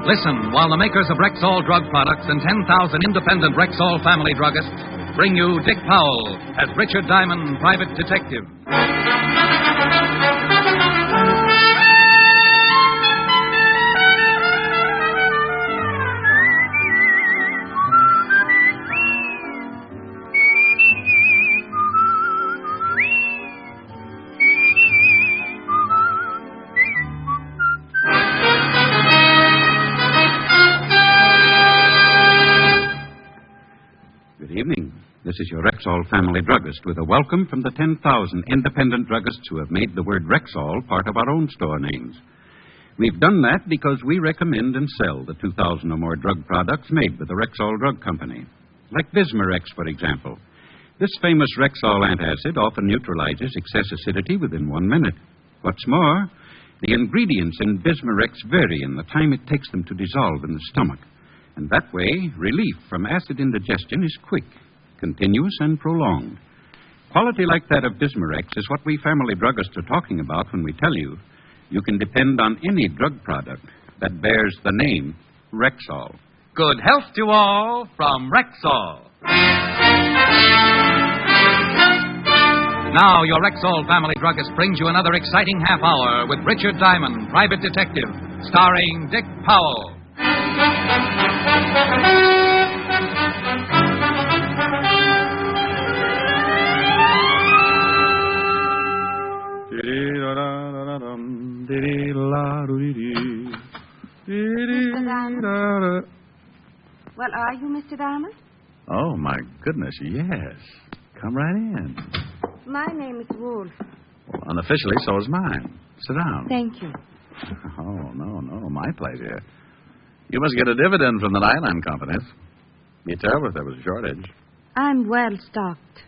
Listen while the makers of Rexall drug products and 10,000 independent Rexall family druggists bring you Dick Powell as Richard Diamond, private detective. This is your Rexall family druggist with a welcome from the 10,000 independent druggists who have made the word Rexall part of our own store names. We've done that because we recommend and sell the 2,000 or more drug products made by the Rexall Drug Company. Like Bismarex, for example. This famous Rexall antacid often neutralizes excess acidity within 1 minute. What's more, the ingredients in Bismarex vary in the time it takes them to dissolve in the stomach. And that way, relief from acid indigestion is quick, continuous, and prolonged. Quality like that of Bismarex is what we family druggists are talking about when we tell you can depend on any drug product that bears the name Rexall. Good health to all from Rexall. Now, your Rexall family druggist brings you another exciting half hour with Richard Diamond, private detective, starring Dick Powell. Mr. Diamond? Well, are you Mr. Diamond? Oh, my goodness, yes. Come right in. My name is Wolfe. Well, unofficially, so is mine. Sit down. Thank you. Oh, no, my pleasure. You must get a dividend from the nylon companies. Be terrible if there was a shortage. I'm well stocked.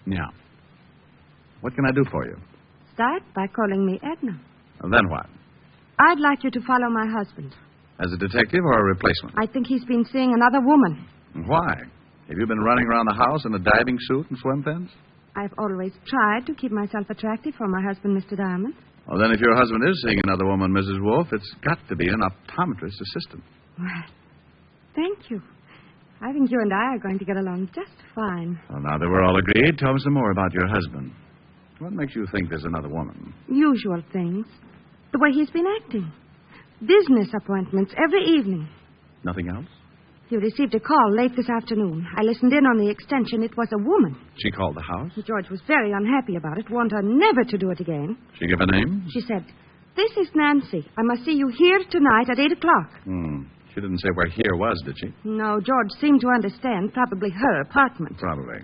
Yeah. What can I do for you? Start by calling me Edna. And then what? I'd like you to follow my husband. As a detective or a replacement? I think he's been seeing another woman. Why? Have you been running around the house in a diving suit and swim fins? I've always tried to keep myself attractive for my husband, Mr. Diamond. Well, then if your husband is seeing another woman, Mrs. Wolfe, it's got to be an optometrist assistant. Well, thank you. I think you and I are going to get along just fine. Well, now that we're all agreed, tell me some more about your husband. What makes you think there's another woman? Usual things. The way he's been acting. Business appointments every evening. Nothing else? He received a call late this afternoon. I listened in on the extension. It was a woman. She called the house? George was very unhappy about it, warned her never to do it again. She give a name? She said, "This is Nancy. I must see you here tonight at 8 o'clock. She didn't say where here was, did she? No, George seemed to understand. Probably her apartment. Probably.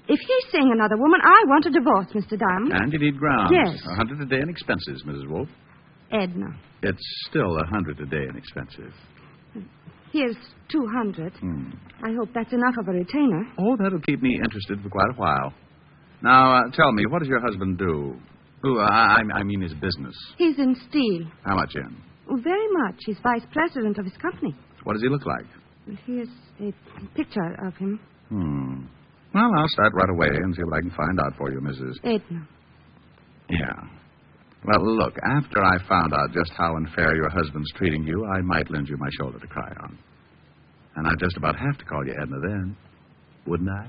If he's seeing another woman, I want a divorce, Mr. Diamond. And you need grounds. Yes. 100 a day in expenses, Mrs. Wolfe. Edna. It's still 100 a day in expenses. Here's 200. I hope that's enough of a retainer. Oh, that'll keep me interested for quite a while. Now, tell me, what does your husband do? I mean his business. He's in steel. How much in? Very much. He's vice president of his company. What does he look like? Here's a picture of him. Well, I'll start right away and see what I can find out for you, Mrs. Edna. Yeah. Well, look, after I found out just how unfair your husband's treating you, I might lend you my shoulder to cry on. And I'd just about have to call you Edna then, wouldn't I?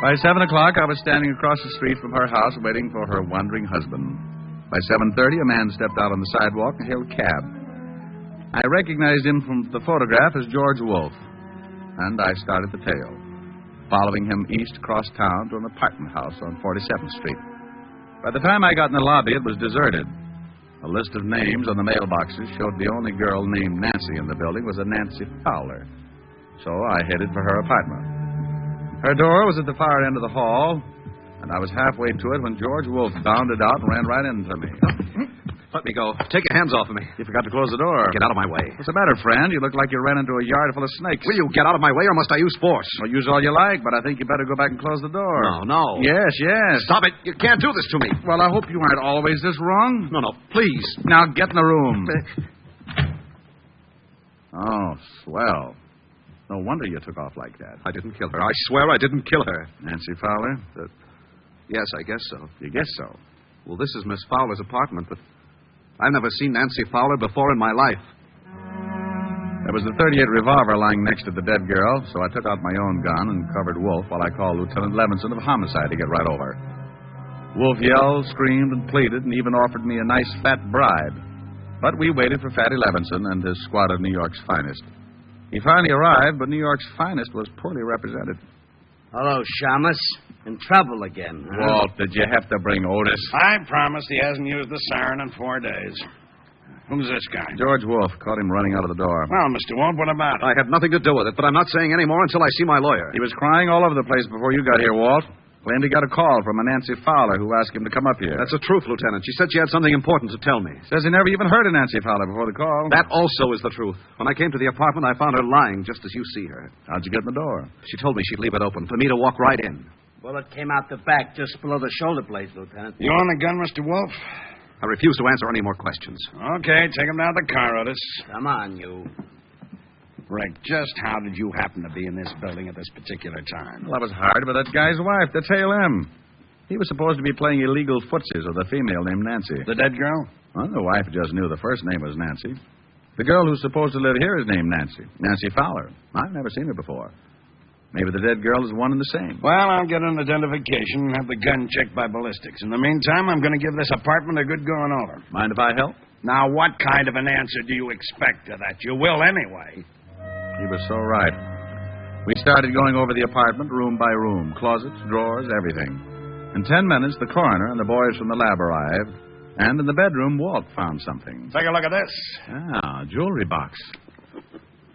By 7 o'clock, I was standing across the street from her house waiting for her wandering husband. By 7:30, a man stepped out on the sidewalk and hailed a cab. I recognized him from the photograph as George Wolfe, and I started the tale, following him east across town to an apartment house on 47th Street. By the time I got in the lobby, it was deserted. A list of names on the mailboxes showed the only girl named Nancy in the building was a Nancy Fowler. So I headed for her apartment. Her door was at the far end of the hall, and I was halfway to it when George Wolfe bounded out and ran right into me. Let me go. Take your hands off of me. You forgot to close the door. Get out of my way. What's the matter, friend? You look like you ran into a yard full of snakes. Will you get out of my way, or must I use force? Well, use all you like, but I think you better go back and close the door. No. Yes. Stop it. You can't do this to me. Well, I hope you aren't always this wrong. No, please. Now get in the room. Oh, swell. No wonder you took off like that. I didn't kill her. I swear I didn't kill her. Nancy Fowler? Yes, I guess so. You guess so. Well, this is Miss Fowler's apartment, but I've never seen Nancy Fowler before in my life. There was the .38 revolver lying next to the dead girl, so I took out my own gun and covered Wolfe while I called Lieutenant Levinson of homicide to get right over. Wolfe yelled, screamed, and pleaded, and even offered me a nice fat bribe. But we waited for Fatty Levinson and his squad of New York's finest. He finally arrived, but New York's finest was poorly represented. Hello, Shamus. In trouble again, huh? Walt, did you have to bring Otis? I promised he hasn't used the siren in 4 days. Who's this guy? George Wolfe. Caught him running out of the door. Well, Mr. Wolfe, what about it? I had nothing to do with it, but I'm not saying any more until I see my lawyer. He was crying all over the place before you got here, Walt. Claimed he got a call from a Nancy Fowler who asked him to come up here. That's the truth, Lieutenant. She said she had something important to tell me. Says he never even heard of Nancy Fowler before the call. That also is the truth. When I came to the apartment, I found her lying just as you see her. How'd you get in the door? She told me she'd leave it open for me to walk right in. Bullet came out the back just below the shoulder blades, Lieutenant. You on the gun, Mr. Wolfe? I refuse to answer any more questions. Okay, take him down to the car, Otis. Come on, you. Rick, just how did you happen to be in this building at this particular time? Well, that was hard, but that guy's wife, the tail M. He was supposed to be playing illegal footsies with a female named Nancy. The dead girl? Well, the wife just knew the first name was Nancy. The girl who's supposed to live here is named Nancy. Nancy Fowler. I've never seen her before. Maybe the dead girl is one and the same. Well, I'll get an identification and have the gun checked by ballistics. In the meantime, I'm going to give this apartment a good going over. Mind if I help? Now, what kind of an answer do you expect to that? You will anyway. He was so right. We started going over the apartment room by room, closets, drawers, everything. In 10 minutes, the coroner and the boys from the lab arrived, and in the bedroom, Walt found something. Take a look at this. Ah, jewelry box.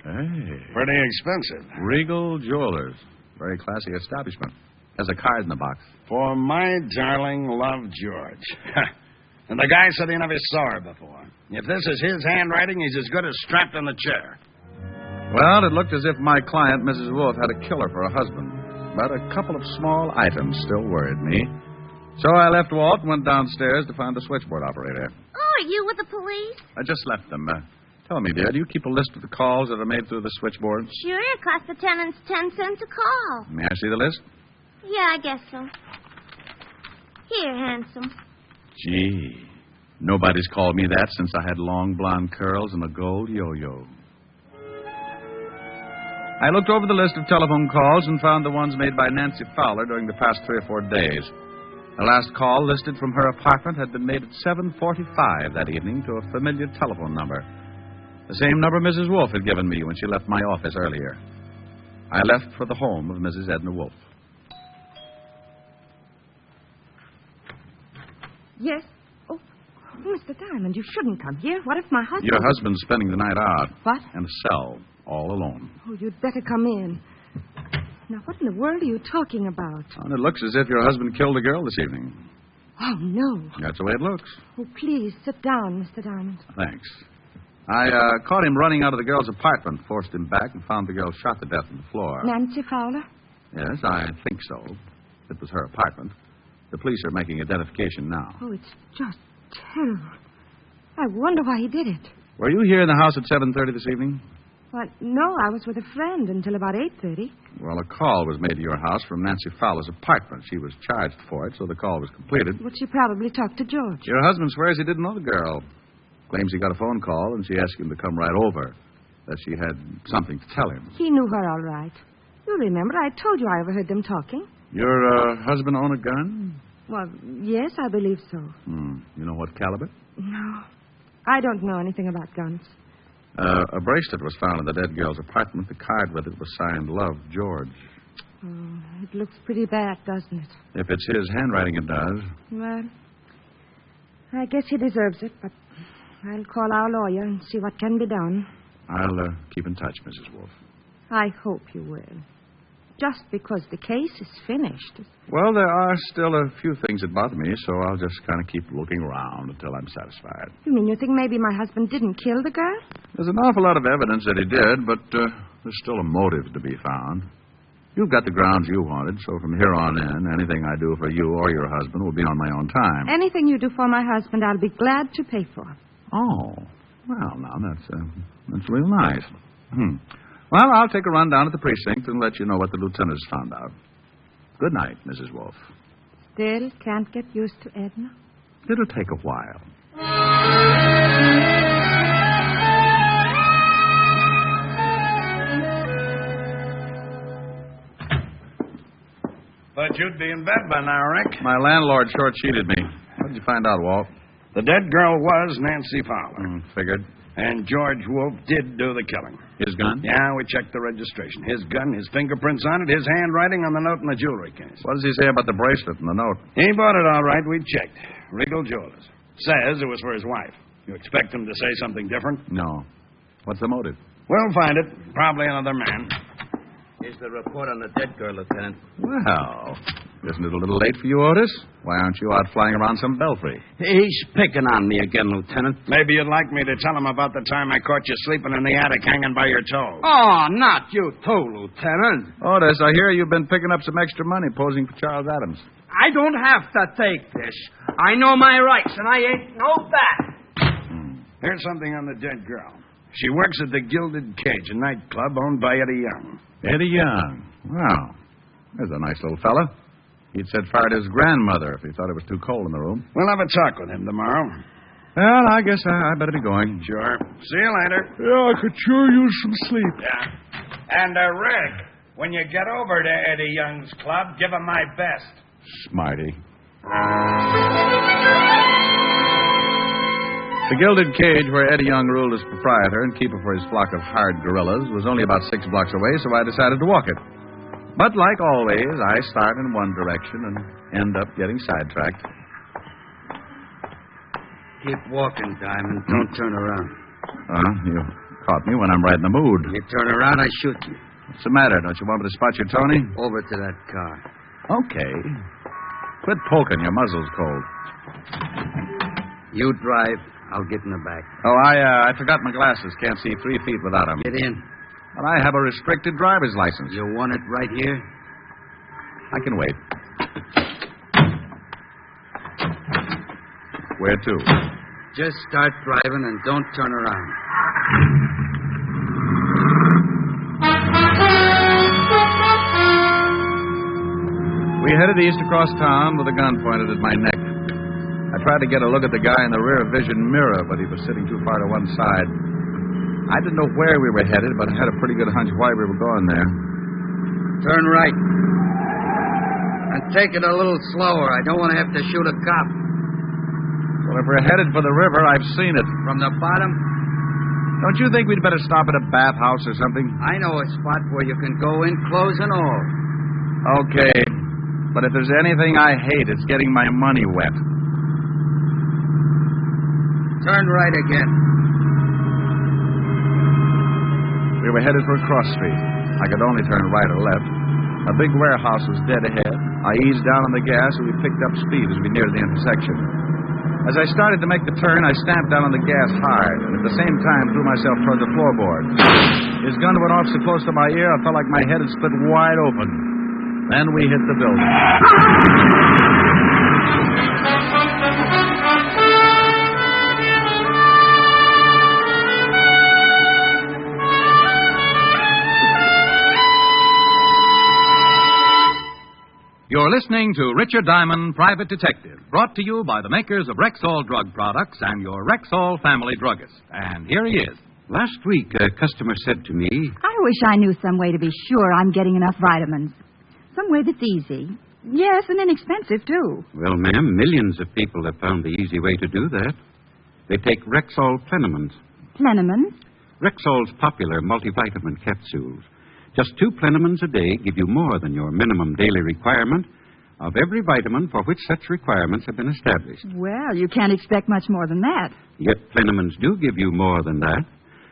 Hey. Pretty expensive. Regal Jewelers. Very classy establishment. There's a card in the box. For my darling love, George. And the guy said he never saw her before. If this is his handwriting, he's as good as strapped in the chair. Well, it looked as if my client, Mrs. Wolfe, had a killer for a husband. But a couple of small items still worried me. So I left Walt and went downstairs to find the switchboard operator. Oh, are you with the police? I just left them. Tell me, dear, do you keep a list of the calls that are made through the switchboard? Sure, it costs the tenants 10 cents a call. May I see the list? Yeah, I guess so. Here, handsome. Gee, nobody's called me that since I had long blonde curls and a gold yo-yo. I looked over the list of telephone calls and found the ones made by Nancy Fowler during the past 3 or 4 days. The last call listed from her apartment had been made at 7:45 that evening to a familiar telephone number. The same number Mrs. Wolfe had given me when she left my office earlier. I left for the home of Mrs. Edna Wolfe. Yes? Oh, Mr. Diamond, you shouldn't come here. What if my husband... Your husband's spending the night out. What? In a cell, all alone. Oh, you'd better come in. Now, what in the world are you talking about? And it looks as if your husband killed a girl this evening. Oh, no. That's the way it looks. Oh, please, sit down, Mr. Diamond. Thanks. I caught him running out of the girl's apartment, forced him back, and found the girl shot to death on the floor. Nancy Fowler? Yes, I think so. It was her apartment. The police are making identification now. Oh, it's just terrible. I wonder why he did it. Were you here in the house at 7:30 this evening? Well, no, I was with a friend until about 8:30. Well, a call was made to your house from Nancy Fowler's apartment. She was charged for it, so the call was completed. But she probably talked to George. Your husband swears he didn't know the girl. Claims he got a phone call, and she asked him to come right over, that she had something to tell him. He knew her all right. You remember, I told you I overheard them talking. Your husband own a gun? Well, yes, I believe so. You know what caliber? No, I don't know anything about guns. A bracelet was found in the dead girl's apartment. The card with it was signed Love, George. Oh, it looks pretty bad, doesn't it? If it's his handwriting, it does. Well, I guess he deserves it, but I'll call our lawyer and see what can be done. I'll keep in touch, Mrs. Wolfe. I hope you will. Just because the case is finished. Well, there are still a few things that bother me, so I'll just kind of keep looking around until I'm satisfied. You mean you think maybe my husband didn't kill the girl? There's an awful lot of evidence that he did, but there's still a motive to be found. You've got the grounds you wanted, so from here on in, anything I do for you or your husband will be on my own time. Anything you do for my husband, I'll be glad to pay for. Oh, well, now, that's real nice. Well, I'll take a run down at the precinct and let you know what the lieutenant has found out. Good night, Mrs. Wolfe. Still can't get used to Edna? It'll take a while. But you'd be in bed by now, Rick. My landlord short-sheeted me. What did you find out, Walt? The dead girl was Nancy Fowler. Figured. And George Wolfe did do the killing. His gun? Yeah, we checked the registration. His gun, his fingerprints on it, his handwriting on the note in the jewelry case. What does he say about the bracelet and the note? He bought it all right. We checked. Regal Jewelers. Says it was for his wife. You expect him to say something different? No. What's the motive? We'll find it. Probably another man. Here's the report on the dead girl, Lieutenant. Well, isn't it a little late for you, Otis? Why aren't you out flying around some belfry? He's picking on me again, Lieutenant. Maybe you'd like me to tell him about the time I caught you sleeping in the attic hanging by your toes. Oh, not you too, Lieutenant. Otis, I hear you've been picking up some extra money posing for Charles Adams. I don't have to take this. I know my rights, and I ain't no bat. Here's something on the dead girl. She works at the Gilded Cage, a nightclub owned by Eddie Young. Eddie Young. Wow. There's a nice little fella. He'd set fire to his grandmother if he thought it was too cold in the room. We'll have a talk with him tomorrow. Well, I guess I better be going. Sure. See you later. Yeah, I could sure use some sleep. Yeah. And, Rick, when you get over to Eddie Young's club, give him my best. Smarty. The Gilded Cage, where Eddie Young ruled as proprietor and keeper for his flock of hired gorillas, was only about 6 blocks away, so I decided to walk it. But like always, I start in one direction and end up getting sidetracked. Keep walking, Diamond. Don't turn around. You caught me when I'm right in the mood. You turn around, I shoot you. What's the matter? Don't you want me to spot your Tony? Over to that car. Okay. Quit poking. Your muzzle's cold. You drive. I'll get in the back. Oh, I forgot my glasses. Can't see 3 feet without them. Get in. But I have a restricted driver's license. You want it right here? I can wait. Where to? Just start driving and don't turn around. We headed east across town with a gun pointed at my neck. I tried to get a look at the guy in the rear vision mirror, but he was sitting too far to one side. I didn't know where we were headed, but I had a pretty good hunch why we were going there. Turn right. And take it a little slower. I don't want to have to shoot a cop. Well, if we're headed for the river, I've seen it. From the bottom? Don't you think we'd better stop at a bathhouse or something? I know a spot where you can go in, clothes and all. Okay. But if there's anything I hate, it's getting my money wet. Turn right again. We were headed for a cross street. I could only turn right or left. A big warehouse was dead ahead. I eased down on the gas, and we picked up speed as we neared the intersection. As I started to make the turn, I stamped down on the gas hard, and at the same time threw myself toward the floorboard. His gun went off so close to my ear, I felt like my head had split wide open. Then we hit the building. You're listening to Richard Diamond, Private Detective, brought to you by the makers of Rexall Drug Products and your Rexall family druggist. And here he is. Last week, a customer said to me, I wish I knew some way to be sure I'm getting enough vitamins. Some way that's easy. Yes, and inexpensive, too. well, ma'am, millions of people have found the easy way to do that. They take Rexall Plenamins. Plenamins? Rexall's popular multivitamin capsules. Just 2 Plenamins a day give you more than your minimum daily requirement of every vitamin for which such requirements have been established. Well, you can't expect much more than that. Yet Plenamins do give you more than that,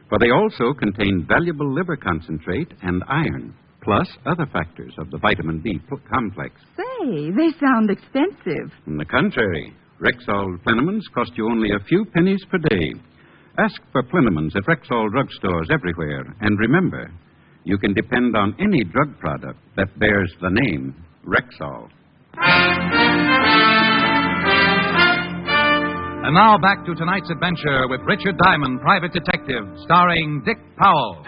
for they also contain valuable liver concentrate and iron, plus other factors of the vitamin B complex. Say, they sound expensive. On the contrary, Rexall Plenamins cost you only a few pennies per day. Ask for Plenamins at Rexall drugstores everywhere, and remember, you can depend on any drug product that bears the name Rexall. And now back to tonight's adventure with Richard Diamond, Private Detective, starring Dick Powell.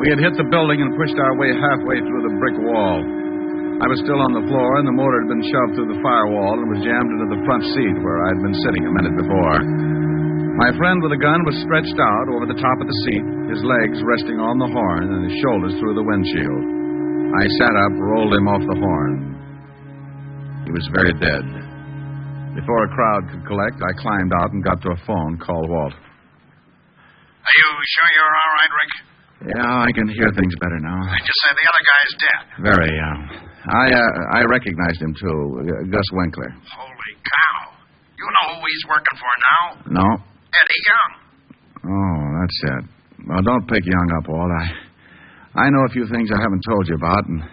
We had hit the building and pushed our way halfway through the brick wall. I was still on the floor, and the motor had been shoved through the firewall and was jammed into the front seat where I'd been sitting a minute before. My friend with the gun was stretched out over the top of the seat, his legs resting on the horn and his shoulders through the windshield. I sat up, rolled him off the horn. He was very dead. Before a crowd could collect, I climbed out and got to a phone, called Walt. Are you sure you're all right, Rick? Yeah, I can hear things better now. I just said the other guy's dead. Very, I recognized him, too. Gus Winkler. Holy cow. You know who he's working for now? No? Eddie Young. Oh, that's it. Well, don't pick Young up, Walt. I know a few things I haven't told you about, and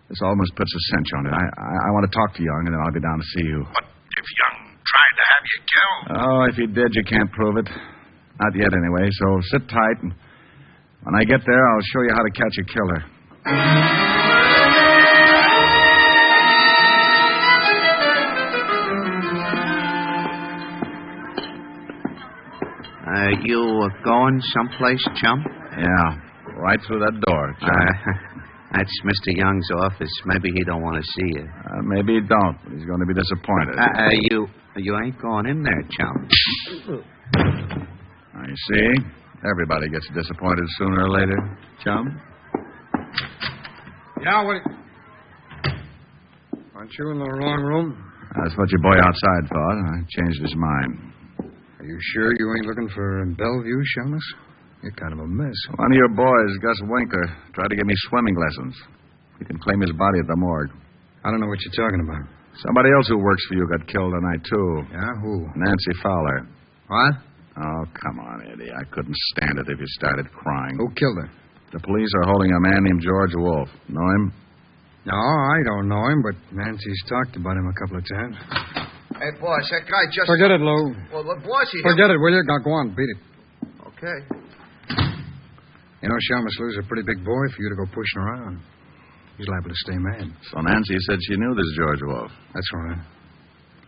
this almost puts a cinch on it. I want to talk to Young, and then I'll be down to see you. What if Young tried to have you killed? Oh, if he did, you can't prove it. Not yet, anyway, so sit tight, and when I get there, I'll show you how to catch a killer. You going someplace, chum? Yeah, right through that door, chum. That's Mr. Young's office. Maybe he don't want to see you. Maybe he don't, but he's going to be disappointed. You ain't going in there, chum. You see? Everybody gets disappointed sooner or later, chum. Yeah, what... Aren't you in the wrong room? That's what your boy outside thought. I changed his mind. Are you sure you ain't looking for Bellevue, Shamus? You're kind of a mess. One of your boys, Gus Winkler, tried to give me swimming lessons. He can claim his body at the morgue. I don't know what you're talking about. Somebody else who works for you got killed tonight, too. Yeah, who? Nancy Fowler. What? Oh, come on, Eddie. I couldn't stand it if you started crying. Who killed her? The police are holding a man named George Wolfe. Know him? No, I don't know him, but Nancy's talked about him a couple of times. Hey, boss, that guy just... Forget it, Lou. Well, boss, he... Forget it, will you? Now, go on, beat it. Okay. You know, Shamus Lou's a pretty big boy for you to go pushing around. He's liable to stay mad. So Nancy said she knew this George Wolfe. That's right.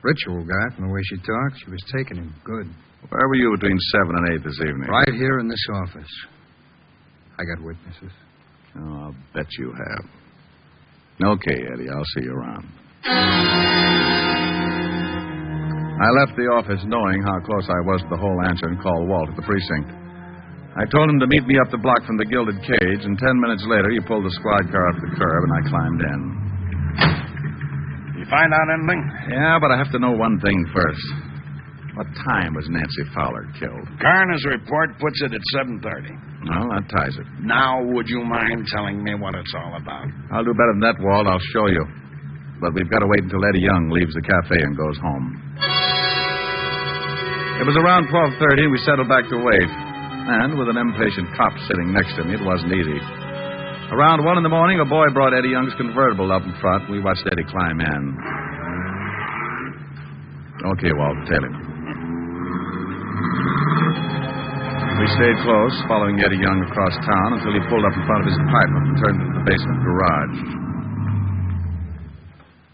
Ritual guy, from the way she talked, she was taking him good. Where were you between 7 and 8 this evening? Right here in this office. I got witnesses. Oh, I'll bet you have. Okay, Eddie, I'll see you around. I left the office knowing how close I was to the whole answer and called Walt at the precinct. I told him to meet me up the block from the Gilded Cage, and 10 minutes later he pulled the squad car up the curb and I climbed in. You find out anything? Yeah, but I have to know one thing first. What time was Nancy Fowler killed? Coroner's report puts it at 7:30. Well, that ties it. Now, would you mind telling me what it's all about? I'll do better than that, Walt. I'll show you. But we've got to wait until Eddie Young leaves the cafe and goes home. It was around 12:30, and we settled back to wait. And with an impatient cop sitting next to me, it wasn't easy. Around 1 in the morning, a boy brought Eddie Young's convertible up in front. We watched Eddie climb in. Okay, Walt, tail him. We stayed close, following Eddie Young across town until he pulled up in front of his apartment and turned into the basement garage.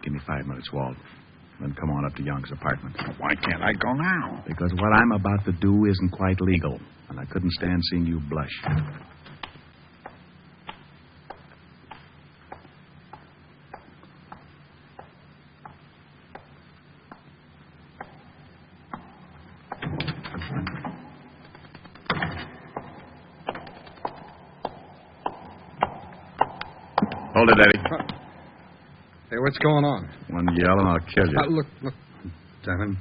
Give me 5 minutes, Walt. Then come on up to Young's apartment. Why can't I go now? Because what I'm about to do isn't quite legal, and I couldn't stand seeing you blush. Hold it, Eddie. Hey, what's going on? One yell and I'll kill you. Look, Devin.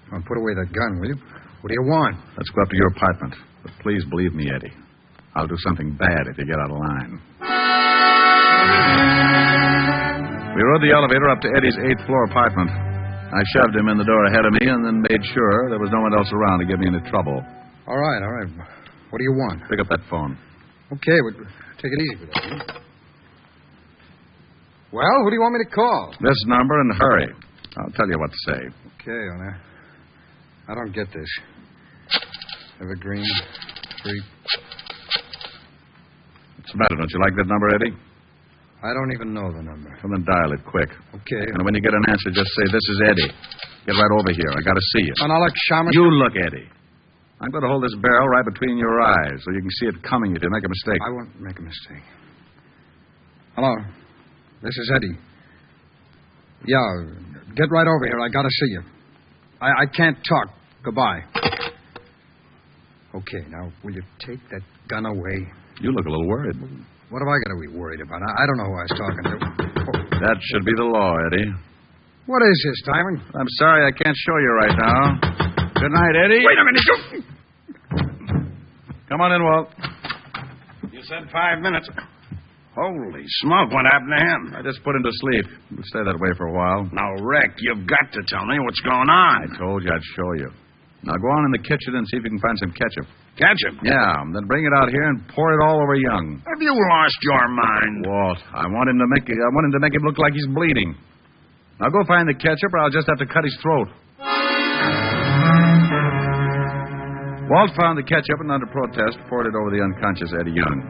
Well, put away that gun, will you? What do you want? Let's go up to your apartment. But please believe me, Eddie. I'll do something bad if you get out of line. We rode the elevator up to Eddie's 8th floor apartment. I shoved him in the door ahead of me and then made sure there was no one else around to get me into trouble. All right. What do you want? Pick up that phone. Okay, but take it easy with that. Well, who do you want me to call? This number and hurry. I'll tell you what to say. Okay, I don't get this. Evergreen Street. What's the matter? Don't you like that number, Eddie? I don't even know the number. Come and dial it quick. Okay. And when you get an answer, just say, "This is Eddie. Get right over here. I got to see you." Oh, now, look, Shamus. You look, Eddie. I'm going to hold this barrel right between your eyes so you can see it coming if you make a mistake. I won't make a mistake. Hello. This is Eddie. Yeah, get right over here. I got to see you. I can't talk. Goodbye. Okay, now, will you take that gun away? You look a little worried. What have I got to be worried about? I don't know who I was talking to. Oh. That should be the law, Eddie. What is this, Diamond? I'm sorry I can't show you right now. Good night, Eddie. Wait a minute. Come on in, Walt. You said 5 minutes. Holy smoke, what happened to him? I just put him to sleep. We'll stay that way for a while. Now, Rick, you've got to tell me what's going on. I told you I'd show you. Now go on in the kitchen and see if you can find some ketchup. Ketchup? Yeah, then bring it out here and pour it all over Young. Have you lost your mind? Walt, I want him to make him look like he's bleeding. Now go find the ketchup or I'll just have to cut his throat. Walt found the ketchup and under protest poured it over the unconscious Eddie Young.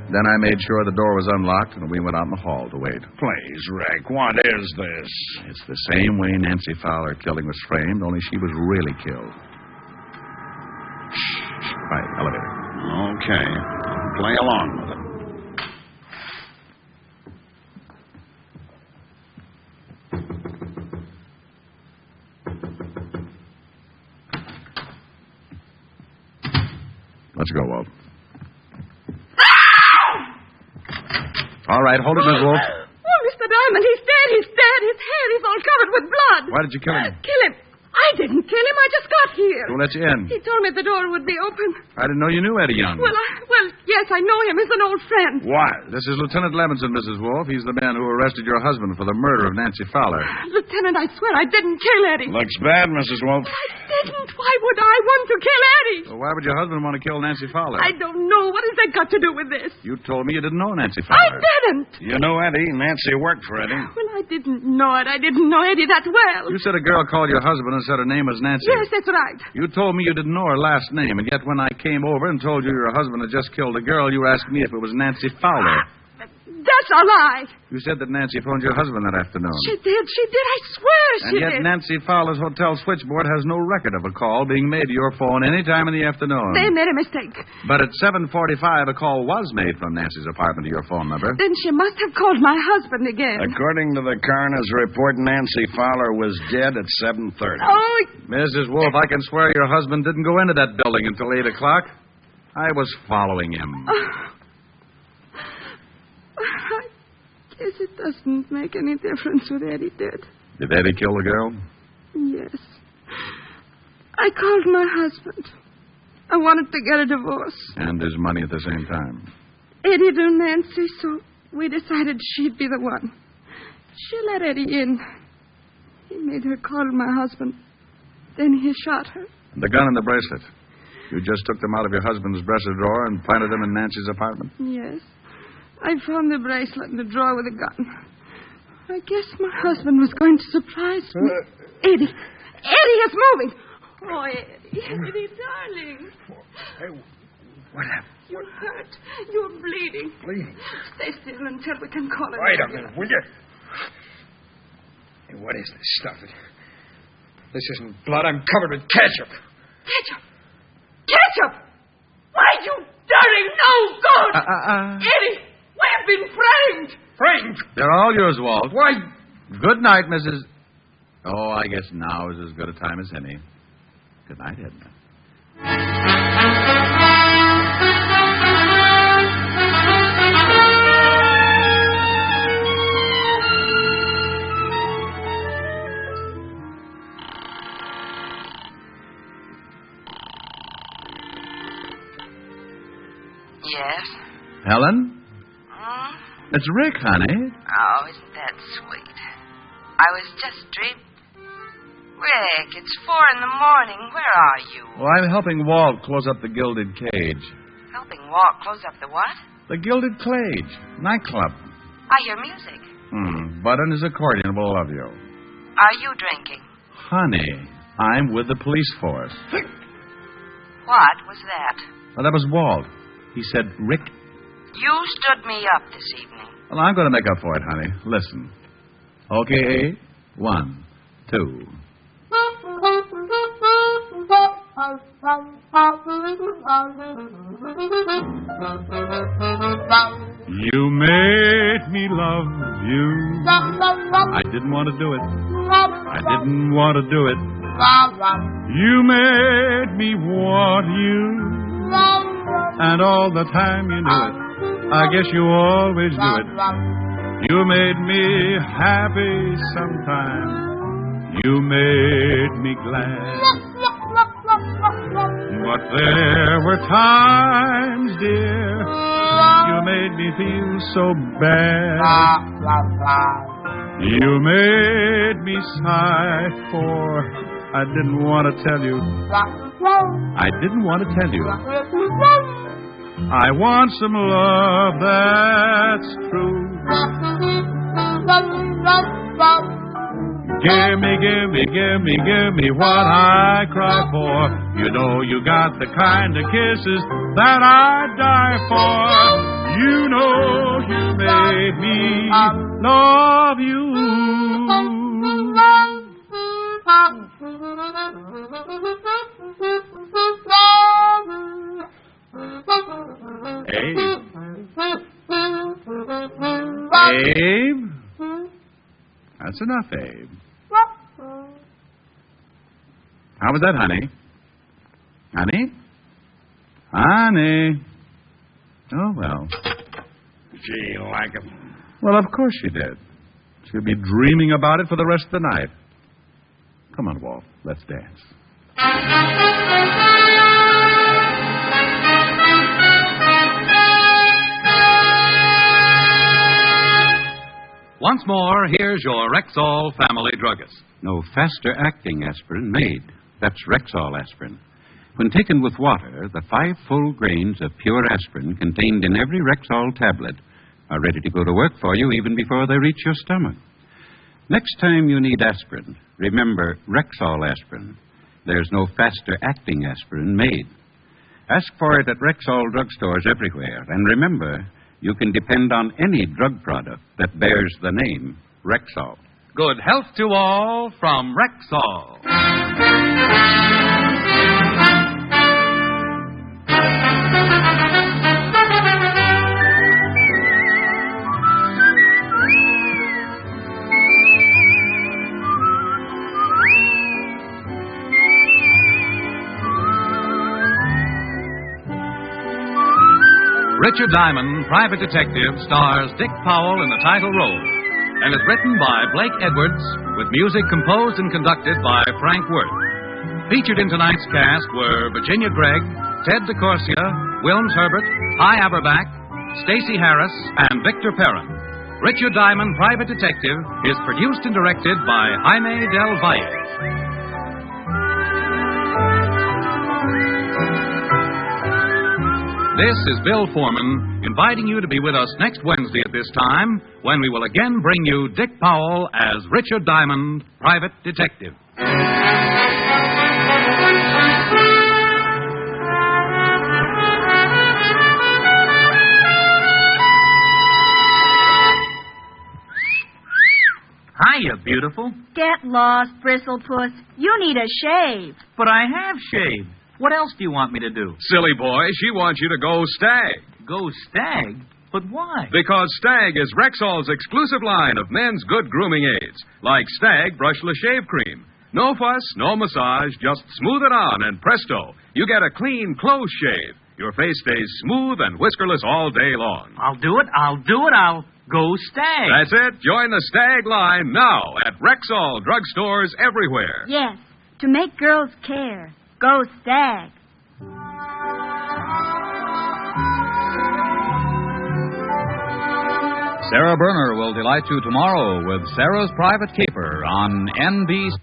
Then I made sure the door was unlocked and we went out in the hall to wait. Please, Rick, what is this? It's the same way Nancy Fowler killing was framed, only she was really killed. Right, elevator. Okay. Play along with it. Let's go, Walt. All right, hold it, Miss Wolfe. Oh, Mr. Diamond, he's dead. He's dead. His hair is all covered with blood. Why did you kill him? Kill him? I didn't kill him. I just got here. Who let you in? He told me the door would be open. I didn't know you knew Eddie Young. Well, yes, I know him. He's an old friend. Why? This is Lieutenant Levinson, Mrs. Wolfe. He's the man who arrested your husband for the murder of Nancy Fowler. Lieutenant, I swear I didn't kill Eddie. Looks bad, Mrs. Wolfe. I didn't. Why would I want to kill Eddie? Well, why would your husband want to kill Nancy Fowler? I don't know. What has that got to do with this? You told me you didn't know Nancy Fowler. I didn't. You know Eddie. Nancy worked for Eddie. Well, I didn't know it. I didn't know Eddie that well. You said a girl called your husband and said her name was Nancy. Yes, that's right. You told me you didn't know her last name, and yet when I came over and told you your husband had just killed a girl, you asked me if it was Nancy Fowler. That's a lie. You said that Nancy phoned your husband that afternoon. She did. I swear she did. And yet Nancy Fowler's hotel switchboard has no record of a call being made to your phone any time in the afternoon. They made a mistake. But at 7:45, a call was made from Nancy's apartment to your phone number. Then she must have called my husband again. According to the coroner's report, Nancy Fowler was dead at 7:30. Oh, Mrs. Wolfe, I can swear your husband didn't go into that building until 8 o'clock. I was following him. I guess it doesn't make any difference what Eddie did. Did Eddie kill the girl? Yes. I called my husband. I wanted to get a divorce. And his money at the same time. Eddie knew Nancy, so we decided she'd be the one. She let Eddie in. He made her call my husband. Then he shot her. The gun and the bracelet. You just took them out of your husband's dresser drawer and planted them in Nancy's apartment? Yes. I found the bracelet in the drawer with the gun. I guess my husband was going to surprise me. Eddie! Eddie is moving! Oh, Eddie. Eddie, darling. Hey, what happened? You're hurt. You're bleeding. Bleeding? Stay still until we can call it. Wait a minute, will you? Hey, what is this stuff? This isn't blood. I'm covered with ketchup. Ketchup! Ketchup! Why, you dirty no good! Eddie, we've been framed! Framed? They're all yours, Walt. Why? Good night, Mrs. Oh, I guess now is as good a time as any. Good night, Edna. Yes? Helen? Hmm? It's Rick, honey. Oh, isn't that sweet? I was just dreaming. Rick, it's 4 a.m. Where are you? Well, I'm helping Walt close up the Gilded Cage. Helping Walt close up the what? The Gilded Cage. Nightclub. I hear music. Button his accordion will love you. Are you drinking? Honey, I'm with the police force. What was that? Well, that was Walt. He said, Rick. You stood me up this evening. Well, I'm going to make up for it, honey. Listen. Okay, 1, 2. You made me love you. I didn't want to do it. I didn't want to do it. You made me want you. And all the time you knew it. I guess you always knew it. You made me happy sometimes. You made me glad. But there were times, dear, you made me feel so bad. You made me sigh for I didn't want to tell you. I didn't want to tell you. I want some love that's true. Give me what I cry for. You know you got the kind of kisses that I'd die for. You know you made me love you. Abe? That's enough, Abe. How was that, honey? Honey? Honey? Oh, well. Gee, like it. Well, of course she did. She'll be dreaming about it for the rest of the night. Come on, Wolfe. Let's dance. Once more, here's your Rexall family druggist. No faster-acting aspirin made. That's Rexall aspirin. When taken with water, the 5 full grains of pure aspirin contained in every Rexall tablet are ready to go to work for you even before they reach your stomach. Next time you need aspirin, remember Rexall aspirin. There's no faster-acting aspirin made. Ask for it at Rexall drugstores everywhere. And remember, you can depend on any drug product that bears the name Rexall. Good health to all from Rexall. Richard Diamond, Private Detective, stars Dick Powell in the title role and is written by Blake Edwards with music composed and conducted by Frank Worth. Featured in tonight's cast were Virginia Gregg, Ted DeCorsia, Wilms Herbert, Hy Aberback, Stacey Harris, and Victor Perrin. Richard Diamond, Private Detective is produced and directed by Jaime Del Valle. This is Bill Foreman inviting you to be with us next Wednesday at this time when we will again bring you Dick Powell as Richard Diamond, Private Detective. Hiya, beautiful. Get lost, Bristlepuss. You need a shave. But I have shaved. What else do you want me to do? Silly boy, she wants you to go Stag. Go Stag? But why? Because Stag is Rexall's exclusive line of men's good grooming aids, like Stag Brushless Shave Cream. No fuss, no massage, just smooth it on, and presto, you get a clean, close shave. Your face stays smooth and whiskerless all day long. I'll do it. I'll go Stag. That's it. Join the Stag line now at Rexall drugstores everywhere. Yes, to make girls care. Go Stag. Sarah Berner will delight you tomorrow with Sarah's Private Keeper on NBC.